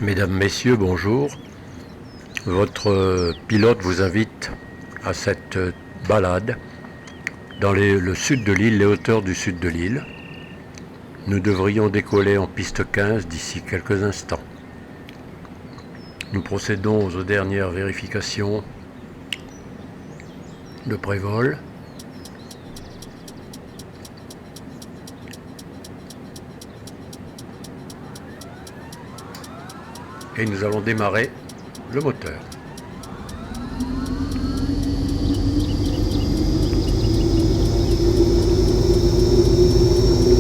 Mesdames, Messieurs, bonjour. Votre pilote vous invite à cette balade dans le sud de l'île, les hauteurs du sud de l'île. Nous devrions décoller en piste 15 d'ici quelques instants. Nous procédons aux dernières vérifications de prévol. Et nous allons démarrer le moteur.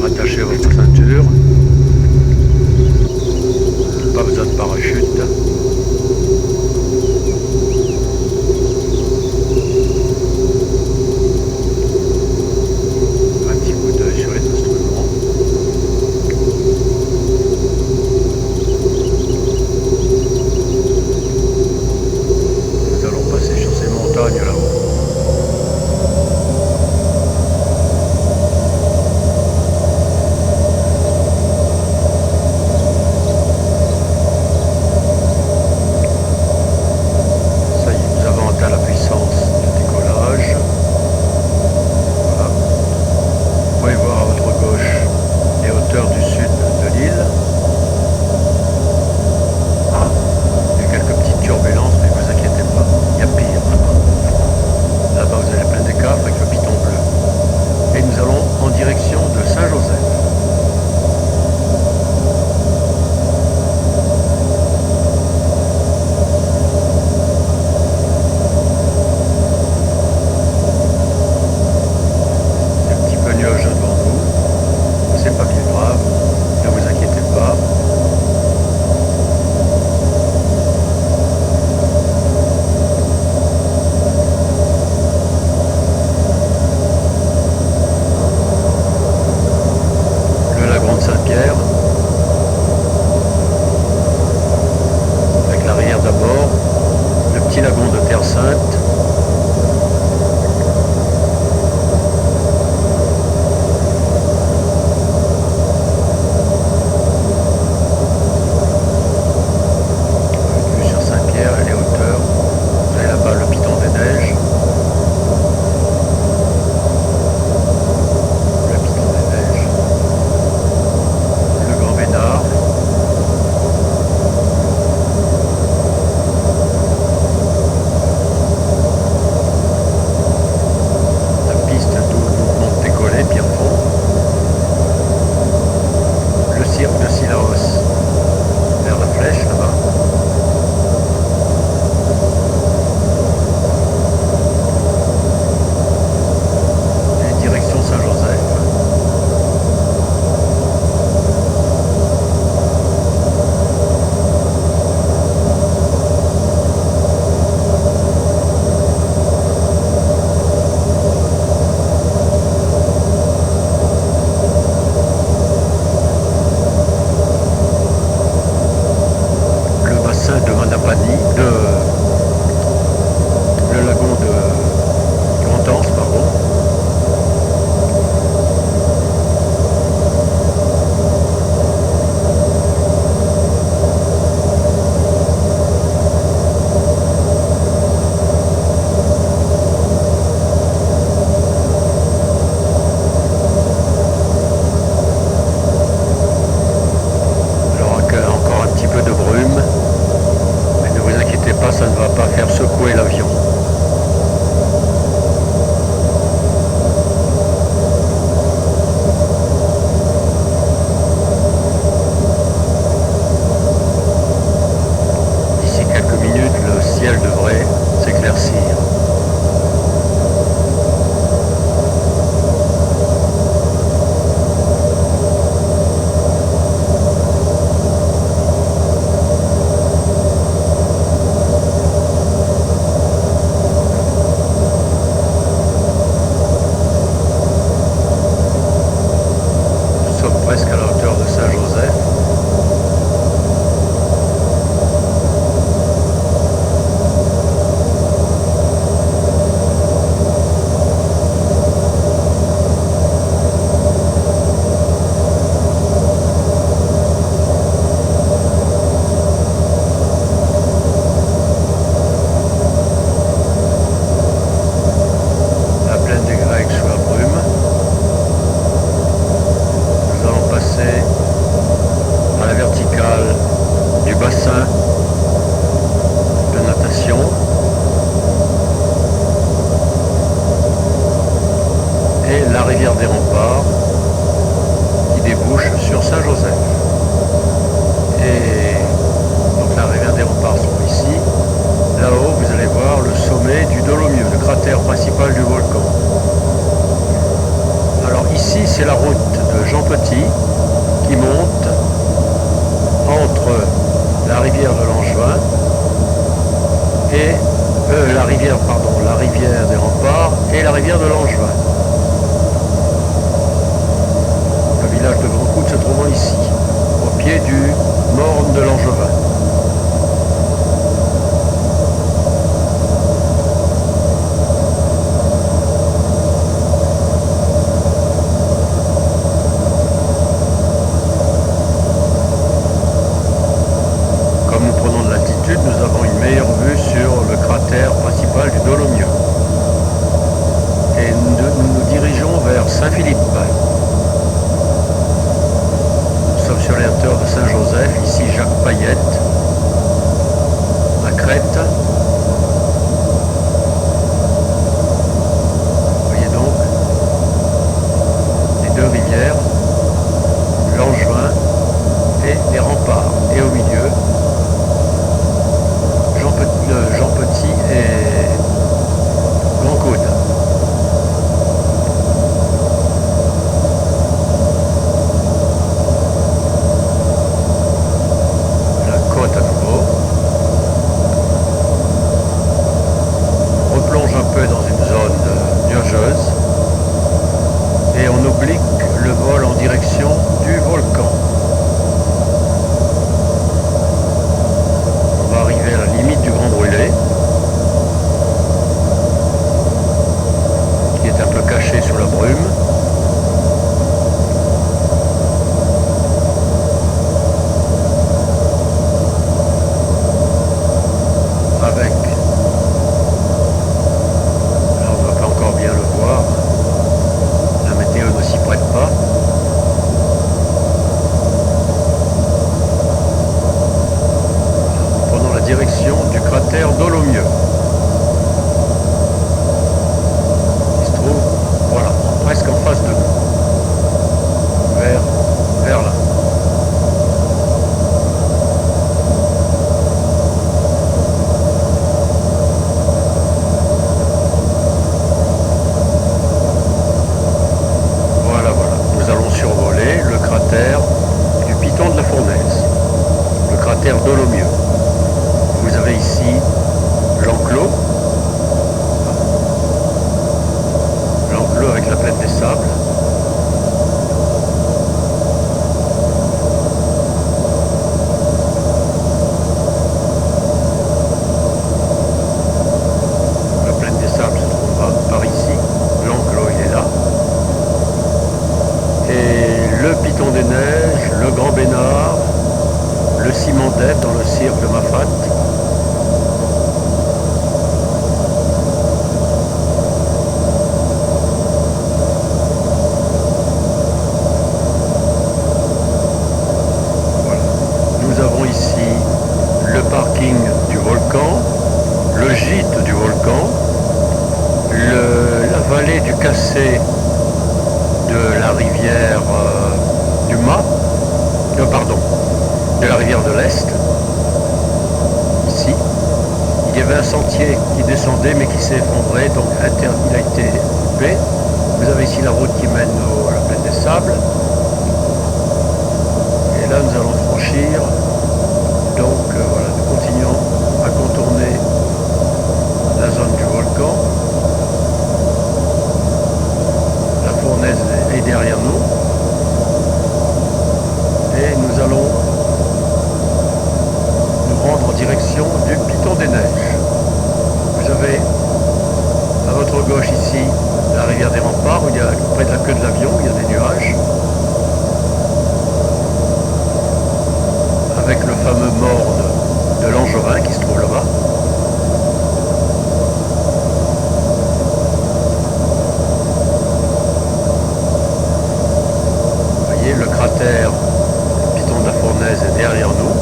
Attachez votre ceinture. Pas besoin de parachute. Un petit coup d'œil sur les instruments. Nous allons passer sur du volcan. Alors ici c'est la route de Jean Petit qui monte entre la rivière de Langevin et la rivière des Remparts et la rivière de Langevin. Le village de Grand Coude se trouvant ici, au pied du morne de Langevin. Comme nous prenons de l'altitude, nous avons une meilleure vue sur le cratère principal du Dolomieu. Et nous nous dirigeons vers Saint-Philippe. Nous sommes sur les hauteurs de Saint-Joseph, ici Jacques Payette, à Crète. Vous voyez donc les deux rivières, Langevin et les Remparts. Et au milieu, Jean Petit et Grand Coude. La côte à nouveau. On replonge un peu dans une zone nuageuse et on oblique le vol en direction du volcan. On va arriver à la limite du Grand Brûlé, qui est un peu caché sous la brume. Avec, là on ne va pas encore bien le voir, la météo ne s'y prête pas. Prenons la direction du cratère Dolomieu. Il se trouve, voilà, presque en face de nous. Vers là. Voilà. Nous allons survoler le cratère du Piton de la Fournaise, le cratère Dolomieu. Vous avez ici l'enclos avec la plaine des sables. La plaine des sables se trouvera par ici, l'enclos il est là. Et le Piton des Neiges, le Grand Bénard, le Ciment d'Ève dans le cirque de Mafate. Nous avons ici le parking du volcan, le gîte du volcan, la vallée du Cassé de la rivière du Mât, de la rivière de l'Est. Ici, il y avait un sentier qui descendait mais qui s'est effondré, donc il a été coupé. Vous avez ici la route qui mène à la plaine des Sables. Et là, nous allons franchir. Donc voilà, nous continuons à contourner la zone du volcan. La fournaise est derrière nous. Et nous allons nous rendre en direction du Piton des Neiges. Vous avez à votre gauche ici la rivière des Remparts, où il y a près de la queue de l'avion, il y a des nuages. Avec le fameux morne de Langevin qui se trouve là-bas. Vous voyez, le cratère Piton de la Fournaise est derrière nous.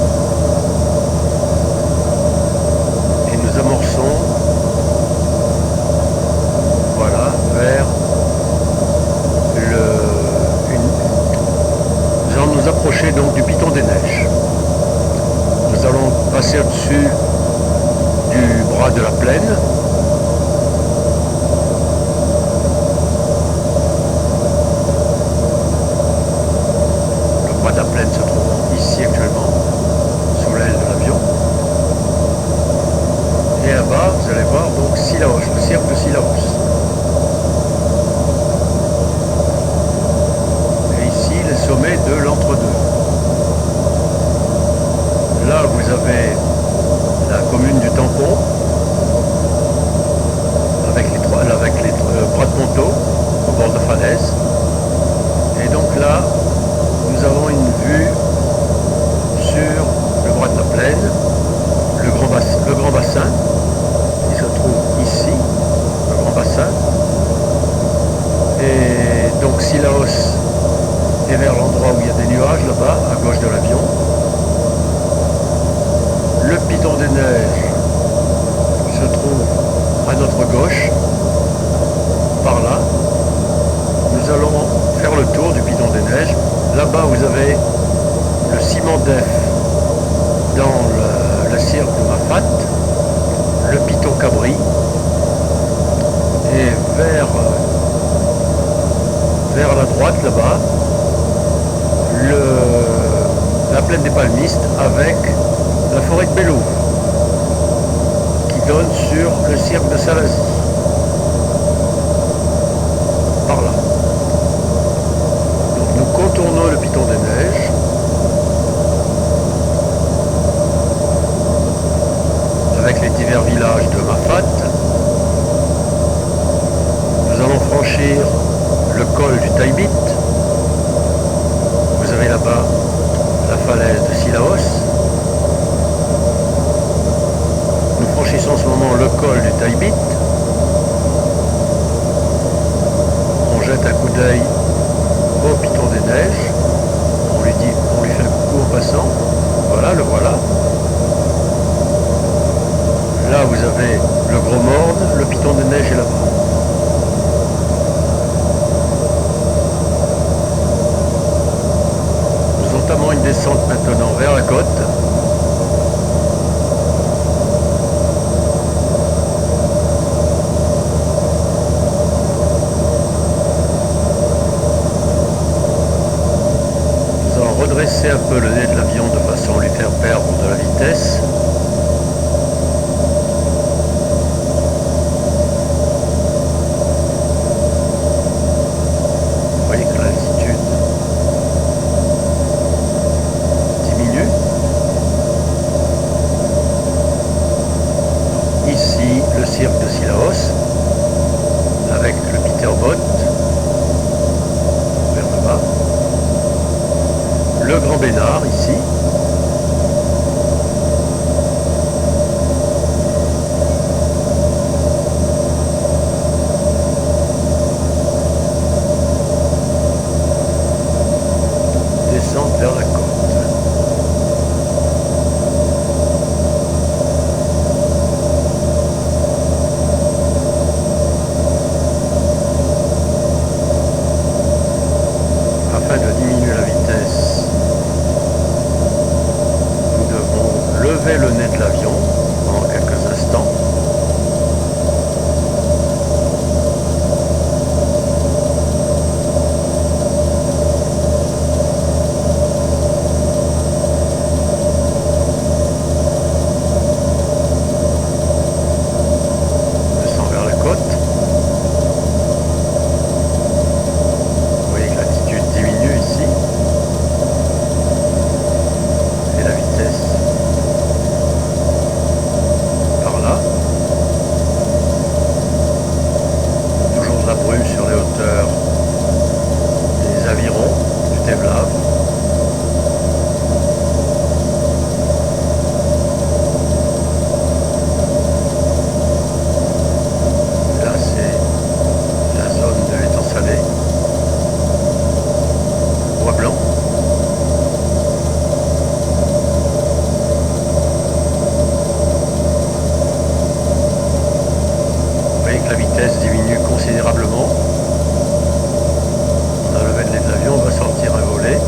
Et nous amorçons, voilà, vers nous allons nous approcher donc du Piton des Neiges. Nous allons passer au-dessus du bras de la plaine. rivage là-bas, à gauche de l'avion. Le Piton des Neiges se trouve à notre gauche, par là. Nous allons faire le tour du Piton des Neiges. Là-bas, vous avez le ciment d'Ef dans le cirque de Mafat, le Piton Cabri, et vers la droite là-bas, la plaine des Palmistes avec la forêt de Bellouf qui donne sur le cirque de Salazie. Par là. Donc nous contournons le Piton des Neiges. Avec les divers villages de Mafat. Nous allons franchir le col du Taibit. Vous avez là-bas la falaise de Silaos. Nous franchissons en ce moment le col du Taibit. On jette un coup d'œil au Piton des Neiges. On lui fait un coucou en passant. Voilà, le voilà. Là, vous avez le Gros Morne, le Piton des Neiges est là-bas. Nous entamons une descente maintenant vers la côte. Nous allons redresser un peu le nez de l'avion de façon à lui faire perdre de la vitesse. Ici, le cirque de Silaos, avec le Peterboat, vers là-bas. Le Grand Bénard, ici. Descente vers la côte. Afin de diminuer la vitesse, nous devons lever le nez de l'avion pendant quelques instants. On descend vers la côte. Ici et la vitesse par là, toujours de la brume sur les hauteurs des avirons du Tevlav. Là c'est la zone de l'étang salé. Blanc. Vous voyez que la vitesse diminue considérablement. On a levé le nez de l'avion, on va sortir un volet.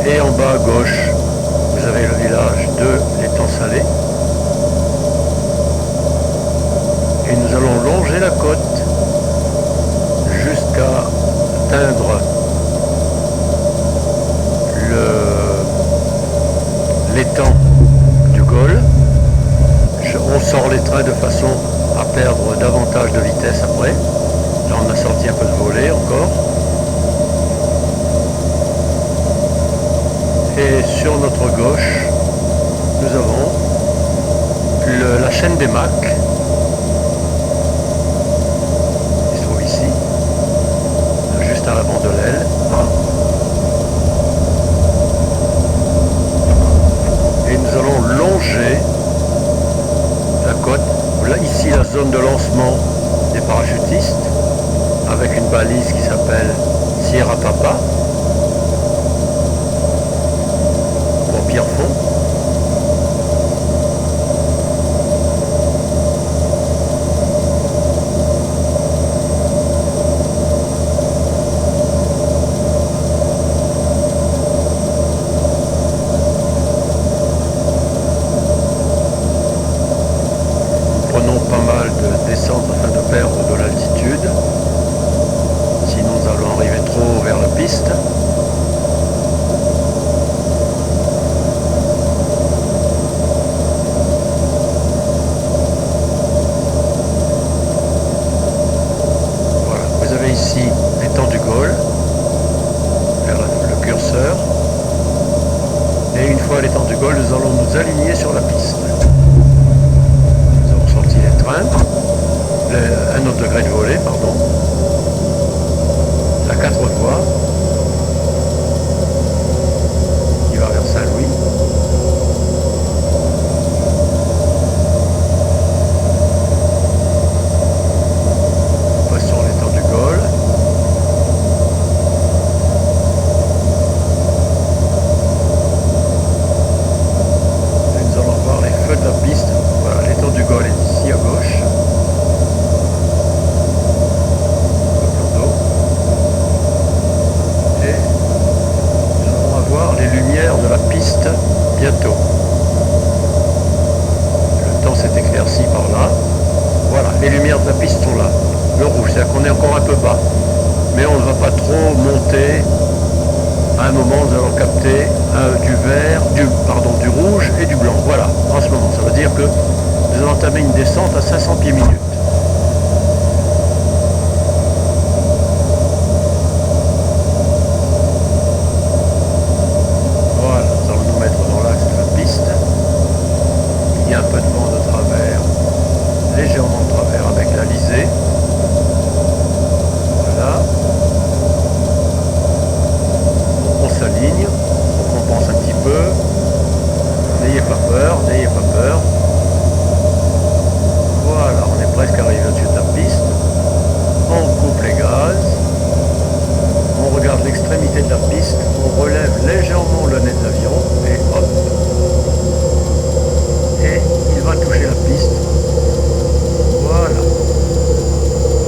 Et en bas à gauche, vous avez le village de l'étang salé. Et nous allons longer la côte jusqu'à atteindre l'étang du Gol. On sort les trains de façon à perdre davantage de vitesse après. Là on a sorti un peu de volet encore. Et sur notre gauche, nous avons la chaîne des Macs. Il se trouve ici, juste à l'avant de l'aile. Et nous allons longer la côte. Là, ici, la zone de lancement des parachutistes, avec une balise qui s'appelle Sierra Papa. c'est-à-dire qu'on est encore un peu bas. Mais on ne va pas trop monter. À un moment, nous allons capter du vert, du rouge et du blanc. Voilà, en ce moment. Ça veut dire que nous allons entamer une descente à 500 pieds minutes. Voilà, nous allons nous mettre dans l'axe de la piste. Il y a un peu de vent de travers, légèrement de travers avec la lisée. Voilà. On s'aligne, on compense un petit peu. N'ayez pas peur, n'ayez pas peur. Voilà, on est presque arrivé au-dessus de la piste. On coupe les gaz. On regarde l'extrémité de la piste. On relève légèrement le nez de l'avion. Et hop. Et il va toucher la piste. Voilà.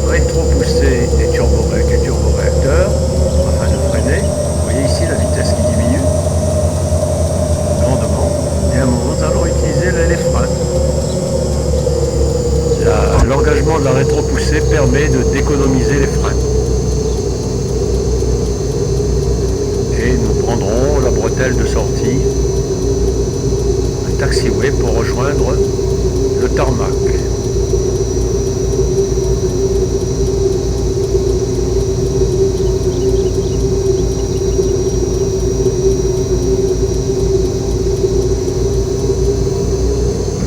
Rétro-poussée et turbo-réacteur. Afin de freiner. Vous voyez ici la vitesse qui diminue. Grandement. Et à un moment, nous allons utiliser les freins. L'engagement de la rétro-poussée permet d'économiser les freins. Et nous prendrons la bretelle de sortie, un taxiway pour rejoindre le tarmac.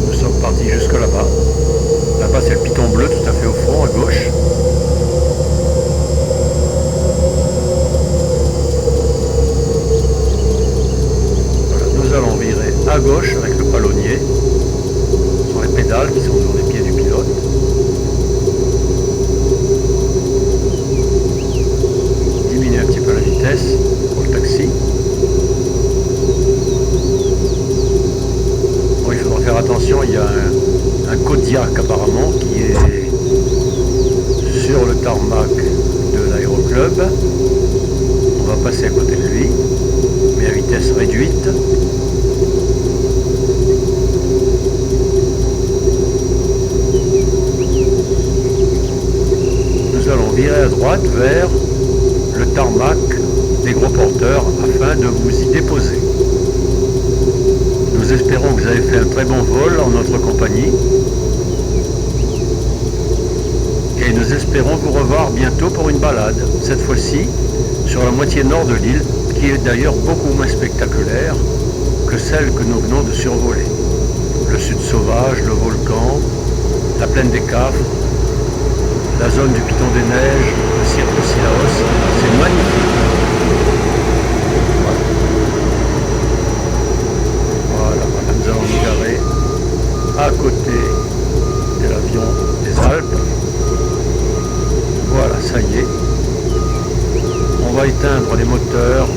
Nous sommes partis jusque là-bas. Là-bas, c'est le piton bleu tout à fait au fond, à gauche. Voilà, nous allons virer à gauche avec le palonnier. Ce sont les pédales qui sont sur les pieds du pilote. Diminuer un petit peu la vitesse pour le taxi. Bon, il faudra faire attention, il y a un Kodiak apparemment qui est sur le tarmac de l'aéroclub. On va passer à côté de lui, mais à vitesse réduite. Nous allons virer à droite vers le tarmac des gros porteurs afin de vous y déposer. Nous espérons que vous avez fait un très bon vol en notre compagnie. Et nous espérons vous revoir bientôt pour une balade, cette fois-ci sur la moitié nord de l'île, qui est d'ailleurs beaucoup moins spectaculaire que celle que nous venons de survoler. Le sud sauvage, le volcan, la plaine des Cafres, la zone du Piton des Neiges, le cirque Sillaos, c'est magnifique. Voilà, nous allons nous garer à côté de l'avion des Alpes. Voilà, ça y est. On va éteindre les moteurs.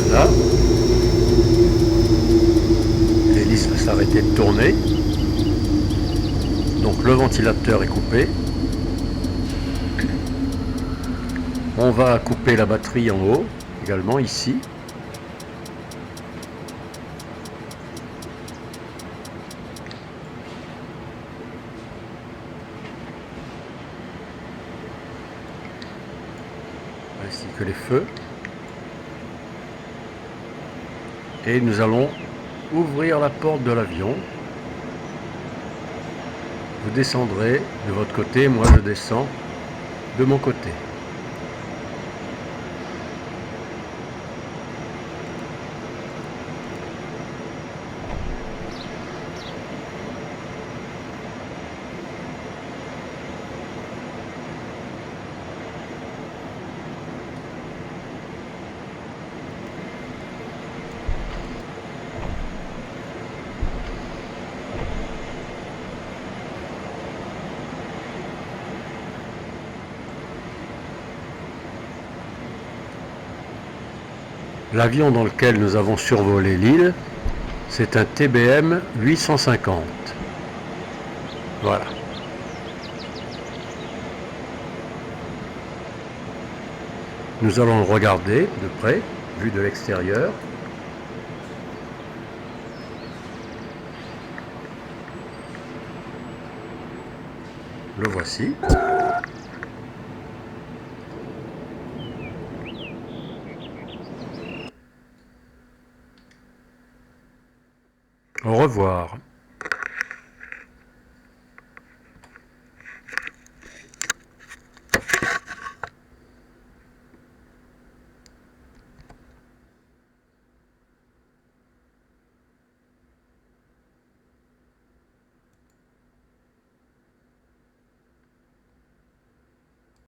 Voilà. L'hélice va s'arrêter de tourner. Donc le ventilateur est coupé. On va couper la batterie en haut, également ici. Ainsi que les feux. Et nous allons ouvrir la porte de l'avion. Vous descendrez de votre côté, moi je descends de mon côté. L'avion dans lequel nous avons survolé l'île, c'est un TBM 850. Voilà. Nous allons le regarder de près, vu de l'extérieur. Le voici. Au revoir.